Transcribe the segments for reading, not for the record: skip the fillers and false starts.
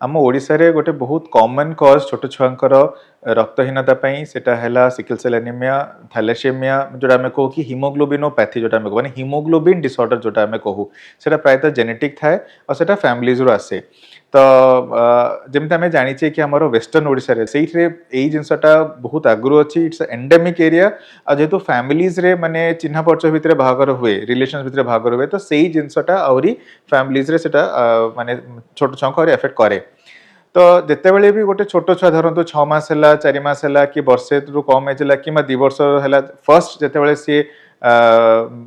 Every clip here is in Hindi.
आम ओडिशा रे गोटे बहुत कॉमन कॉज छोट छुआंकर रक्तहीनता सेटा है सिकल सेल एनीमिया थैलेसेमिया जोटा आम कहू कि हिमोग्लोबिनोपैथी जोटा आम कहू माने हिमोग्लोबिन डिसऑर्डर जोटा आम कहू सेटा प्रायतः जेनेटिक थाए और सेटा फैमिलीज रु आसे तो जमी आम जाचे कि आम वेस्टर्न ओडिशा रे से जिनसटा बहुत आगु अच्छी इट्स एंडेमिक एरिया आ जेहेतु फैमिलीज रे माने चिन्ह परिचय भितर बाहागर हुए रिलेशन भितर बाहागर हुए तो से जिनसटा आहरी फैमिलीज रे सेटा माने छोट छुआ एफेक्ट करे तो जितेबाला भी गोटे छोट छुआ धरतु 6 मास है 4 मास है कि वर्षे रु कम एज है कि 2 वर्ष है फर्स्ट जितेबाला सी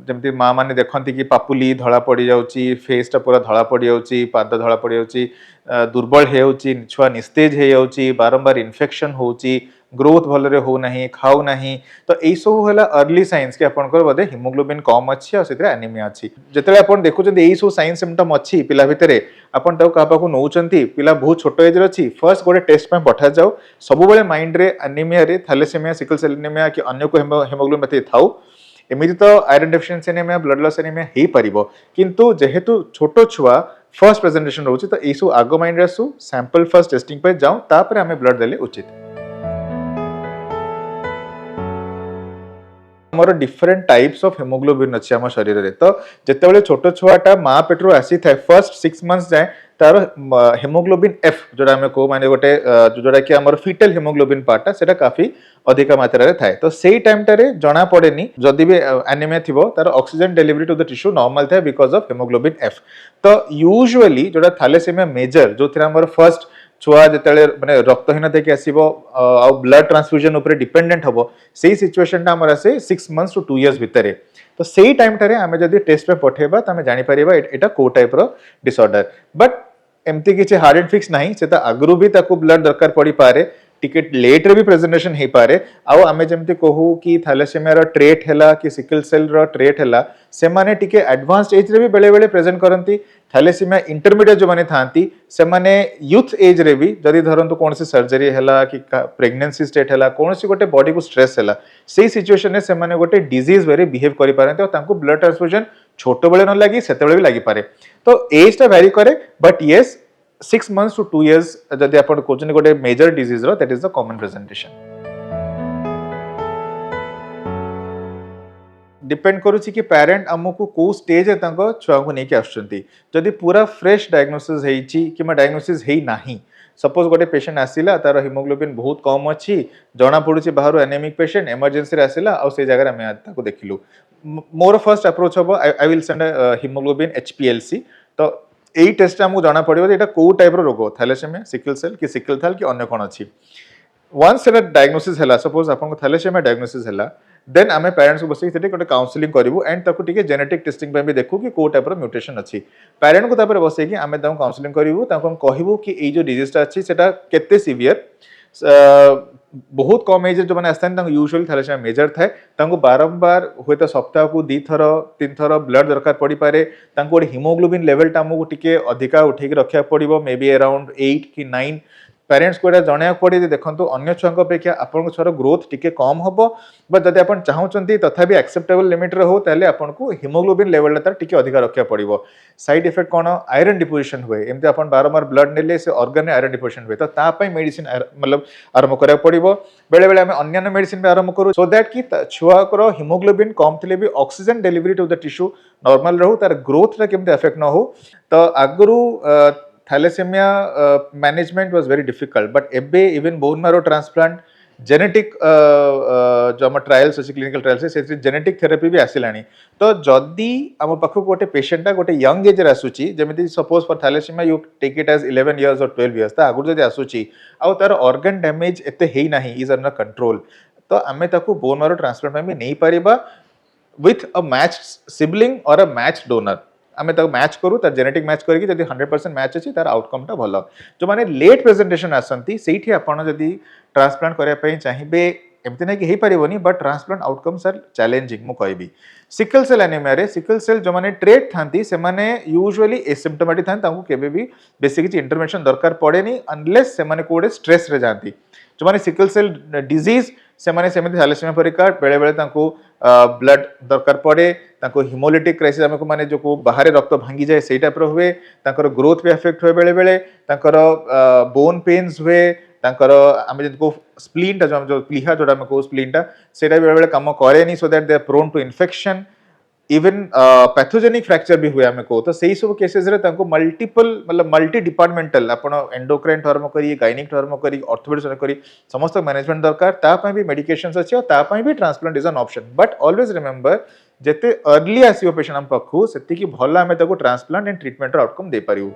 जमी माँ मैंने देखती कि पापुली धला पड़ जाऊँगी फेसटा पूरा धला पड़ जाऊँगी पाद धला पड़ जाऊँगी दुर्बल हो छुआ निस्तेज हो जाऊँगी बारंबार इन्फेक्शन होची ग्रोथ भलरे हो नहीं खाऊ नहीं तो यही सब है अर्ली साइंस कि आपंकर बोधे हिमोग्लोबिन कम अच्छी और एनीमिया अच्छी जिते आप देखुं यही सब साइन सिम्पटम अच्छी पिला भितर आपन क्या नौकरी पिला बहुत छोट एज अच्छी फर्स्ट गोटे टेस्ट पठा जाऊ सब माइंड रे एनीमिया रे थैलेसेमिया सिकल सेल एनीमिया कि अन्य को हिमोग्लोबिन थाऊ एमती तो iron deficiency anaemia blood loss anaemia हो पारिबो किंतु जेहेतु छोट छुआ फर्स्ट प्रेजेंटेशन रोचे तो यू आग माइंड आसू सैंपल फर्स्ट टेस्टिंग पे जाऊँ तापर आम ब्लड देले उचित more different types of haemoglobin अच्छी आम शरीर में तो जिते छोट छुआटा माँ पेटर आसी था फर्स्ट 6 मंथ्स जाए तार हिमोग्लोबिन एफ जोड़ा आम कहो माने गोटे जोड़ा कि आम फिटल हिमोग्लोबिन पार्टा सेटा काफी अधिक मात्रा थाए तो से टाइम टारे जना पड़ेनी जदि भी एनीमिया थी तार oxygen delivery to the tissue normal थाए बिकॉज ऑफ हिमोग्लोबिन एफ तो यूजुअली जोड़ा थैलेसेमिया मेजर जो आम फर्स्ट छुआ जिते माने रक्तहीनता कि आसो ब्लड ट्रांसफ्यूजन उपर डिपेंडेंट हम से सिचुएशन आमर आसे 6 मंथ्स टू 2 इयर्स भितर तो से टाइम टारे आम जब टेस्ट पे पठेबा तो आम जापर एटा को टाइप डिसऑर्डर बट एमती किसी हार्ड एंड फिक्स नहीं से आगु भी ब्लड दरकार पड़ पारे टिकेट लेट रे भी प्रेजेंटेशन हो पारे आमे जमती कहू कि थैलेसेमिया ट्रेट है कि सिकल सेल ट्रेट है से माने टिके एडवांस्ड एज रे भी बेले बेले प्रेजेंट करती थैलेसेमिया इंटरमीडिएट जो माने थांती से माने यूथ एज रे भी जदि धरंतु कौन सी सर्जरी है कि प्रेगनेंसी स्टेट है कौन सी गोटे बॉडी को स्ट्रेस है से सिचुएशन में से माने गोटे डिजीज वे बिहेव करि पारंते और तांको ब्लड ट्रांसफ्यूजन छोट बेले न लगी सेते बेले भी लगी पारे तो एज टा वेरी करे but yes 6 months to 2 years जदि आप गोटे major disease that is the common presentation depend करुच्ची कि पेरेंट आमको को स्टेज छुआ को लेकिन आसुँच पूरा फ्रेश डायग्नोसिस कि डायग्नोसिस है सपोज गोटे पेशेंट आसला तार हिमोग्लोबिन बहुत कम अच्छी जना पड़ी बाहर एनेमिक पेशेंट इमरजेंसी आसला आ से जगह आम देखिलु मोर फर्स्ट अप्रोच हम I will send haemoglobin HPLC तो यही टेस्ट आमको जना पड़ो ये कौ टाइप रोग थैलेसेमिया सिकल सेल कि सिकल थाल कि अन्य कौन अच्छी वन्स से डायग्नोसिस है सपोज आपको थैलेसेमिया डायग्नोसिस है देन आम पेरेंट्स को बस गोटे काउंसलिंग करूँ एंड ताको टिके जेनेटिक टेस्टिंग भी देखू कि कौ टाइप म्यूटेशन अच्छी पेरेंट को तापर बसैकि आम काउंसलिंग करूँ कहूँ कि ये जो डिजीजटा अच्छी सेटा केते सीवियर बहुत कम एज जो मैंने आसता यूजुअली थैलेसेमिया मेजर थाए बारंबार हुए तो सप्ताह को 2 थर 3 थर ब्लड दरकार पड़ पारे गोटे हिमोग्लोबिन लेवल आमको टिके अधिका उठे रखा पड़ो मे बी अराउंड 8 कि 9 पेरेंट्स को जनवा पड़े देखो अन्य छुआ अपेक्षा आपन छुआर ग्रोथ टिके कम हम बट जब आप चाहते तथा भी एक्सेप्टेबल लिमिट हो आपको हिमोग्लोबिन लेवल टिके अधिक रखा पड़ो साइड इफेक्ट कौन आयरन डिपोजिशन हुए एमती आप बारंबार ब्लड नेले से ऑर्गन आयरन डिपोजिशन हुए तो मेडिसिन मतलब आरंभ करा पड़ो बेले बेले आम अन्य मेडिसिन भी आरंभ करूँ सो दैट कि छुआर हिमोग्लोबिन कम थे भी oxygen delivery to the tissue normal रहू तार ग्रोथ केमती अफेक्ट न हो तो आगु thalassaemia management was very difficult but एबे even bone marrow transplant genetic जो आम ट्रायल्स अच्छे क्लिनिकल ट्रायल्स से जेनेटिक थेरेपी भी आसिलानी तो जदि आम पाखक गोटे पेशेंटा गोटे यंग एज आसूची जमी suppose for thalassaemia you take it as 11 years और 12 years आगुरी जब आसूची आउ तार ऑर्गन डैमेज एते है ना इज अंडर कंट्रोल तो आम बोन मारो ट्रांसप्लांट भी नहीं Paribas with a match sibling और अ मैच डोनर आम मैच करूँ तार जेनेटिक मैच करके जब 100% मैच अच्छी तार आउटकम भल जो मैंने लेट प्रेजेंटेशन आसती से ट्रांसप्लांट करने चाहिए एमती ना कि हो पारिबनी but transplant outcomes are challenging मु कहबी सिकल सेल एनीमिया रे सिकल सेल जो माने ट्रेट थांती से माने यूजुअली एसिम्प्टोमेटिक थांती तांको केबे भी बेसी किछि इंटरवेंशन दरकार पड़ेनी अनलेस से माने कोडे स्ट्रेस रे जांती जो माने सिकल सेल डिजीज से माने सेमिति थैलेसीमिया परिका बेले बेले तांको ब्लड दरकार पड़े तांको हिमोलिटिक क्राइसिस हमको माने जो को बाहर रक्त भांगी जाए सेही टाइप रो हुए तांकर ग्रोथ भी अफेक्ट हुए बेले बेले तांकर बोन पेन्स हुए तांकर आमे जको स्प्लीन टा जो प्लीहा जोडा में को स्प्लीन टा सेटा बेले बेले काम करेनी so that they are prone to infection even pathogenic fracture भी हुए हमें को तो सही सब केसेस रे तांको मल्टीपल मतलब मल्टी डिपार्टमेंटल आपण एंडोक्राइन टर्म करी गायनिक टर्म करी ऑर्थोपेडिक्स करी समस्त मैनेजमेंट दरकार ता पय भी मेडिकेशंस अछि और ता पय भी transplant is an option but always remember जेते अर्ली आसीओ पेशेंट हम पखु सेति की भला हमें ताको ट्रांसप्लांट एंड ट्रीटमेंट रो आउटकम दे परिउ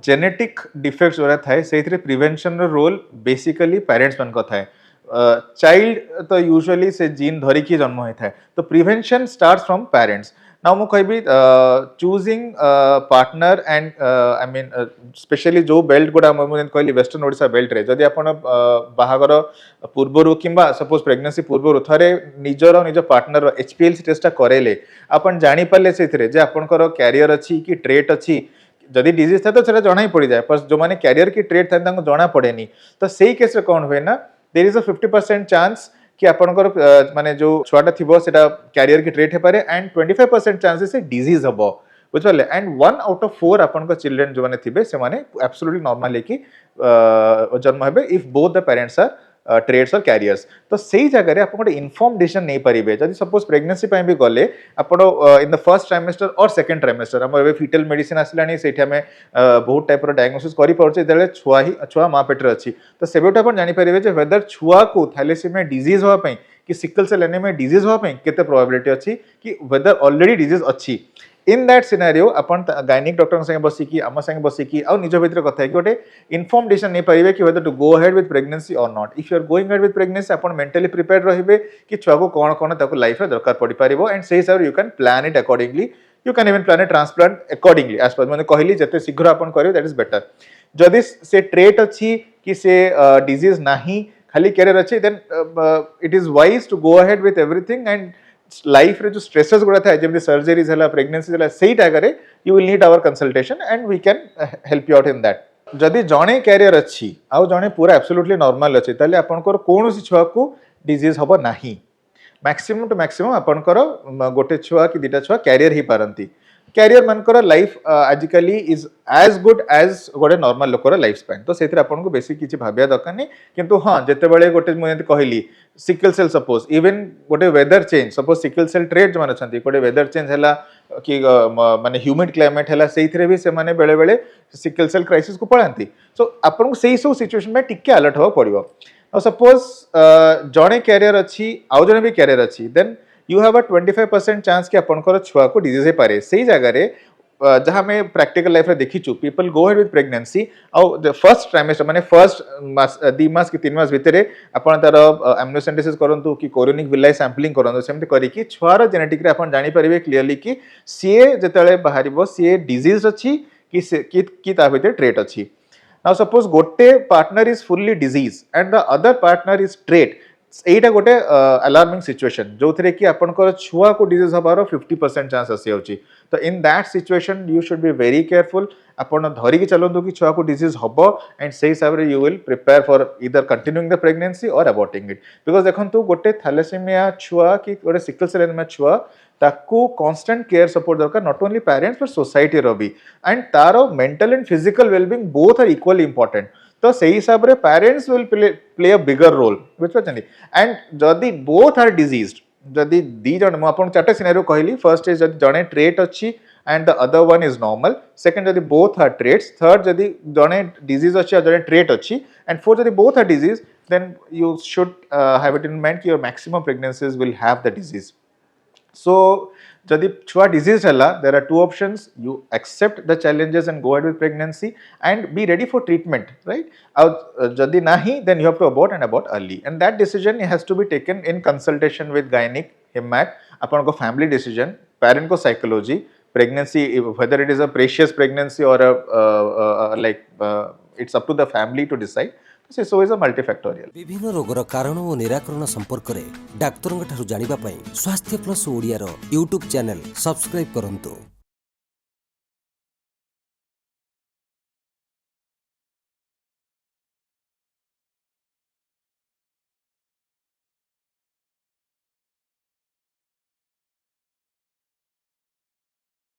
जेनेटिक डिफेक्ट्स जोरा थाए सेथिरे प्रिवेंशन रो रोल बेसिकली पेरेंट्स मन को थाए चाइल्ड तो यूजुअली से जीन धरिकी जन्म होता है तो prevention starts from parents now मु कहबी choosing partner and I mean specially जो बेल्ट गुडा मु कहली वेस्टर्न ओडिसा बेल्ट रे जदि आपण बाहागर पूर्वरु किंबा सपोज प्रेगनेंसी पूर्वरु थरे निज पार्टनर एचपीएलसी टेस्ट करेले आपण जानि पाले सेथिरे जे आपनकर कैरियर अछि कि ट्रेट अछि जदि डिजीज था तो सेटा जणा ही पड़ी जाए पर जो माने कैरियर की ट्रेट था तांको जणा पड़ेनी तो सेही केस रे कोन होय ना देयर इज अ 50% चांस कि आपनकर माने जो छुआटा थिबो सेटा कैरियर की ट्रेट हे पारे एंड 25% चांसेस से डिजीज हबो बुझले एंड 1 आउट ऑफ 4 आपनकर चिल्ड्रन जो माने थिबे से माने एब्सोल्युटली नॉर्मल कि जन्म हेबे if both the parents are traits और कैरियर्स तो सही जगह आप इनफॉर्म डिसीजन नहीं पारे जब सपोज प्रेगनेंसी भी गले आप इन द फर्स्ट ट्राइमेस्टर और सेकंड ट्राइमेस्टर आम फिटल मेडिसिन आसलानी से बहुत टाइप डायग्नोसिस कर छुआ ही छुआ माँ पेटर अच्छी तो से जानीपर वेदर छुआ को थैलेसीमिया डिजीज होगापी कि सिकल सेल एनीमिया डिजीज होगापी केते प्रोबेबिलिटी अच्छी कि वेदर ऑलरेडी डिजीज अच्छी in that scenario upon gynaec doctor संगे बसिकी आम संगे बसिकी आ निज भितर कथा है कि गोटे इनफॉर्म डिसीजन नहीं पारे कि whether to go ahead with pregnancy और not if you are going ahead with pregnancy अपन मेंटली प्रिपेयर्ड रहिबे कि छुआ को कोन कोन ताको लाइफ रे दरकार पड़ी पारिबो एंड से हिसाब you can plan it accordingly you can even plan a transplant accordingly as per मैंने कहली जते शीघ्र अपन करियो दैट इज बेटर जदि से ट्रेट अच्छी कि से डिजीज नाही खाली कैरियर अच्छी then it is wise to go ahead with everything and life रे जो स्ट्रेसेस गुड़ा था जेमती सर्जरीज हला प्रेगनेंसी हला सेही टागरे you will need our consultation and we can help you out in that जदि जणे कैरियर अच्छी आ जणे पूरा एब्सोल्युटली नॉर्मल अच्छी ताले आपनकर कोनोसी छुआ को डिजीज हबो नाही मैक्सिमम टू मैक्सिमम आपनकर गोटे छुआ कि दिटा छुआ कैरियर ही पारंती कैरियर मानकर लाइफ आजिकली इज एज गुड एज गोटे नॉर्मल लोकर लाइफ स्पैन तो से आपको बेसी किसी भाविया दरकार नहीं किंतु हाँ जिते बड़े गोटे मुझे कहली सिकल सेल सपोज इवन गोटे weather change suppose sickle cell trait जो अच्छा गोटे वेदर चेंज है कि माने ह्यूमिड क्लाइमेट है से भी से बेले बेले सिकल सेल क्राइसिस को पड़ाती सो आपको से सब सिचुएशन में टिके अलर्ट होगा पड़ो सपोज जड़े कैरियर अच्छी आउ जड़े भी कैरियर अच्छी then you have a 25% chance कि आपनकर छुआ को डिजीज पारे से जगह रे जहाँ में प्रैक्टिकल लाइफ रे देखीचु people go ahead with pregnancy आउ द फर्स्ट ट्राइमेस्टर माने फर्स्ट मास 2 मास कि 3 मास भितरे आपण तार एम्नियोसेंटेसिस करंतु कि कोरोनिक विलाई सैंपलिंग करंतु सेमते करी कि छुआर जेनेटिक रे आपण जानि परिबे क्लियरली कि सीए जेतेले बाहरिबो सीए डिजीज अछि कि ता भितरे ट्रेट अछि नाउ सपोज गोटे partner is fully disease and the other partner is trait एटा गोटे अलार्मिंग सिचुएशन जो थे कि आपनकर छुआ को डिजीज हबार 50% चांस आसी होची तो in that situation you should be very careful आपण धरिकी चलंतु कि छुआ को डिजीज हबो एंड से हिसाब रे you will prepare for either continuing the pregnancy और अबॉर्टिंग इट बिकॉज देखंतु गोटे थैलेसीमिया छुआ कि गोटे सिकल सेल एनीमिया छुआ ताकू कांस्टेंट केयर सपोर्ट दरकार not only parents but society रो भी एंड तारो mental and physical wellbeing both are equally important तो से हिसाब रे parents will play a bigger role बुझिपारछनी एंड जदि बोथ आर डिजीज्ड जदि दी जण म आपन चारटा सिनेरियो कहली फर्स्ट इज जदि जणे ट्रेट अछि and the other one is normal second जदि बोथ आर ट्रेट्स थर्ड जदि जणे डिजीज अछि जणे ट्रेट अछि एंड फोर्थ जदि both are disease then you should have it in mind कि your maximum pregnancies will have the disease so जदि छुआ डिजीज है there are two options you accept the challenges and go ahead with pregnancy and be ready for treatment right जदि नाही then you have to abort and abort early and that decision has to be taken in consultation with gynaec हिमैक अपन को फैमिली डिसीजन पेरेंट को psychology pregnancy whether it is a precious pregnancy और like it's up to the family to decide से सब इज अ मल्टीफैक्टोरियल विभिन्न रोगर कारण और निराकरण संपर्क में डाक्तर ठारू जानिबा पई स्वास्थ्य plus Odia YouTube channel subscribe करंतु।